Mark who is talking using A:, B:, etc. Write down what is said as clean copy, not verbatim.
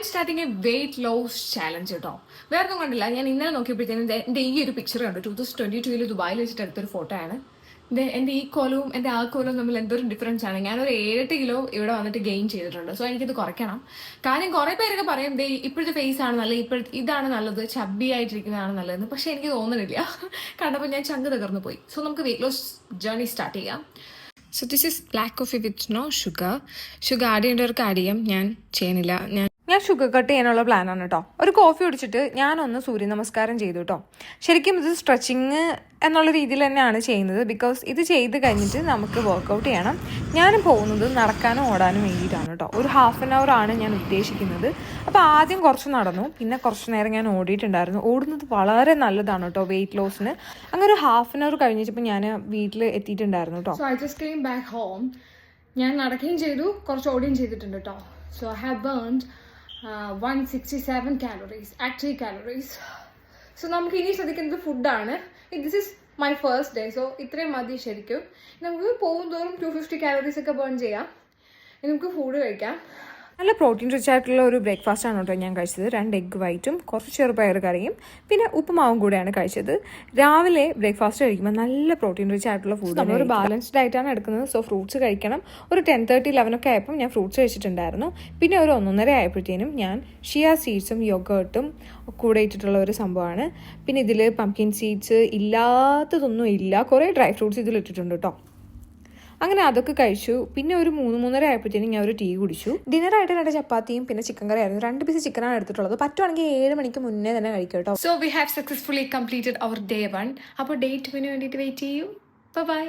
A: Starting a weight loss challenge കേട്ടോ. വേറെ ഒന്നും കണ്ടില്ല. ഞാൻ ഇന്നലെ നോക്കിയപ്പോഴത്തേനും എൻ്റെ ഈ ഒരു പിക്ചർ കണ്ടു. 2022 ദുബായിൽ വെച്ചിട്ട് എടുത്തൊരു ഫോട്ടോ ആണ്. എൻ്റെ ഈ കോലവും എൻ്റെ ആ കോലവും തമ്മിൽ എന്തൊരു ഡിഫറൻസ് ആണ്. ഞാനൊരു 7-8 കിലോ ഇവിടെ വന്നിട്ട് ഗെയിൻ ചെയ്തിട്ടുണ്ട്. സോ എനിക്കിത് കുറയ്ക്കണം. കാര്യം കുറേ പേരൊക്കെ പറയും ഇപ്പോഴത്തെ ഫേസ് ആണ് നല്ലത്, ഇതാണ് നല്ലത്, ചബ്ബി ആയിട്ടിരിക്കുന്നതാണ് നല്ലതെന്ന്. പക്ഷെ എനിക്ക് തോന്നുന്നില്ല. കണ്ടപ്പോൾ ഞാൻ ചങ്ക് തകർന്നു പോയി. സോ നമുക്ക് വെയിറ്റ് ലോസ് ജേർണി സ്റ്റാർട്ട് ചെയ്യാം. So this is black coffee with no sugar. Sugar add ചെയ്യേണ്ടവർക്ക് ആഡ് ചെയ്യാം. ഞാൻ ചെയ്യുന്നില്ല. ഞാൻ ഷുഗർ കട്ട് ചെയ്യാനുള്ള പ്ലാനാണ് കേട്ടോ. ഒരു കോഫി കുടിച്ചിട്ട് ഞാനൊന്ന് സൂര്യ നമസ്കാരം ചെയ്തു കേട്ടോ. ശരിക്കും ഇത് സ്ട്രെച്ചിങ് എന്നുള്ള രീതിയിൽ തന്നെയാണ് ചെയ്യുന്നത്. ബിക്കോസ് ഇത് ചെയ്ത് കഴിഞ്ഞിട്ട് നമുക്ക് വർക്കൗട്ട് ചെയ്യണം. ഞാൻ പോകുന്നത് നടക്കാനും ഓടാനും വേണ്ടിയിട്ടാണ് കേട്ടോ. ഒരു 1/2 hour ആണ് ഞാൻ ഉദ്ദേശിക്കുന്നത്. അപ്പോൾ ആദ്യം കുറച്ച് നടന്നു, പിന്നെ കുറച്ച് നേരം ഞാൻ ഓടിയിട്ടുണ്ടായിരുന്നു. ഓടുന്നത് വളരെ നല്ലതാണ് കേട്ടോ വെയിറ്റ് ലോസിന്. അങ്ങനെ ഒരു 1/2 hour കഴിഞ്ഞിട്ടപ്പോൾ ഞാൻ വീട്ടിൽ എത്തിയിട്ടുണ്ടായിരുന്നു കേട്ടോ. So I just came back home. ഞാൻ നടക്കുകയും ചെയ്തു, കുറച്ച് ഓടുകയും ചെയ്തിട്ടുണ്ട് കേട്ടോ. So I have burned 167 calories, active calories. So നമുക്ക് ഇനി ശ്രദ്ധിക്കുന്നത് ഫുഡാണ്. This is my first day. So ഇത്രയും മതി ശരിക്കും. നമുക്ക് പോകും തോറും 250 calories ഒക്കെ ബേൺ ചെയ്യാം. നമുക്ക് ഫുഡ് കഴിക്കാം. നല്ല പ്രോട്ടീൻ റിച്ച് ആയിട്ടുള്ള ഒരു ബ്രേക്ക്ഫാസ്റ്റ് ആണ് കേട്ടോ ഞാൻ കഴിച്ചത്. 2 egg വൈറ്റും കുറച്ച് ചെറുപയർ കറിയും പിന്നെ ഉപ്പുമാവും കൂടെയാണ് കഴിച്ചത്. രാവിലെ ബ്രേക്ക്ഫാസ്റ്റ് കഴിക്കുമ്പോൾ നല്ല പ്രോട്ടീൻ റിച്ച് ആയിട്ടുള്ള ഫുഡ്. നമ്മളൊരു ബാലൻസ്ഡ് ഡയറ്റാണ് എടുക്കുന്നത്. സോ ഫ്രൂട്ട്സ് കഴിക്കണം. ഒരു 10:30, 11 ഒക്കെ ആയപ്പോൾ ഞാൻ ഫ്രൂട്ട്സ് കഴിച്ചിട്ടുണ്ടായിരുന്നു. പിന്നെ ഒരു 1:30 ആയപ്പോഴത്തേനും ഞാൻ ഷിയ സീഡ്സും യോഗേർട്ടും കൂടെ ഇട്ടിട്ടുള്ള ഒരു സംഭവമാണ്. പിന്നെ ഇതിൽ പംകിൻ സീഡ്സ് ഇല്ലാത്തതൊന്നും ഇല്ല. കുറേ ഡ്രൈ ഫ്രൂട്ട്സ് ഇതിൽ ഇട്ടിട്ടുണ്ട് കേട്ടോ. അങ്ങനെ അതൊക്കെ കഴിച്ചു. പിന്നെ ഒരു 3-3:30 ആയപ്പോഴത്തേനും ഞാൻ ഒരു ടീ കുടിച്ചു. ഡിന്നറായിട്ട് 2 ചപ്പാത്തിയും പിന്നെ ചിക്കൻ കറി ആയിരുന്നു. 2 പീസ് ചിക്കനാണ് എടുത്തിട്ടുള്ളത്. പറ്റുവാണെങ്കിൽ 7 മണിക്ക് മുന്നേ തന്നെ കഴിക്കും കേട്ടോ. So we have successfully completed our day 1. അപ്പോൾ ഡേ 2 വേണ്ടിയിട്ട് വെയിറ്റ് ചെയ്യൂ. ബൈ.